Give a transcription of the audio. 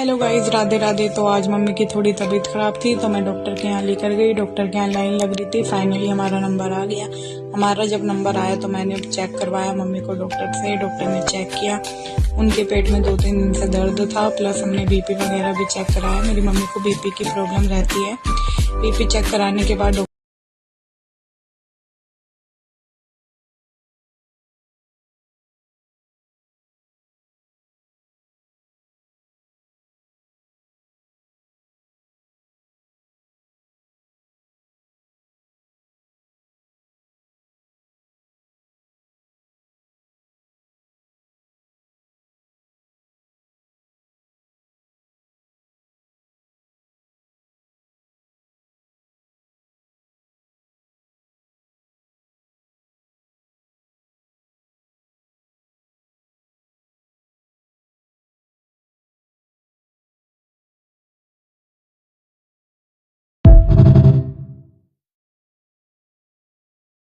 Hello guys, Radhe Radhe. तो आज mummy की थोड़ी तबीयत खराब थी तो मैं डॉक्टर के यहाँ लेकर गई। डॉक्टर के यहाँ लाइन लग रही थी। फाइनली हमारा नंबर आ गया। हमारा जब नंबर आया तो मैंने चेक करवाया मम्मी को डॉक्टर से। डॉक्टर ने चेक किया, उनके पेट में 2-3 दिन से दर्द था। प्लस हमने बीपी वगैरह भी चेक कराया। मेरी मम्मी को बीपी की प्रॉब्लम रहती है। बीपी चेक कराने के बाद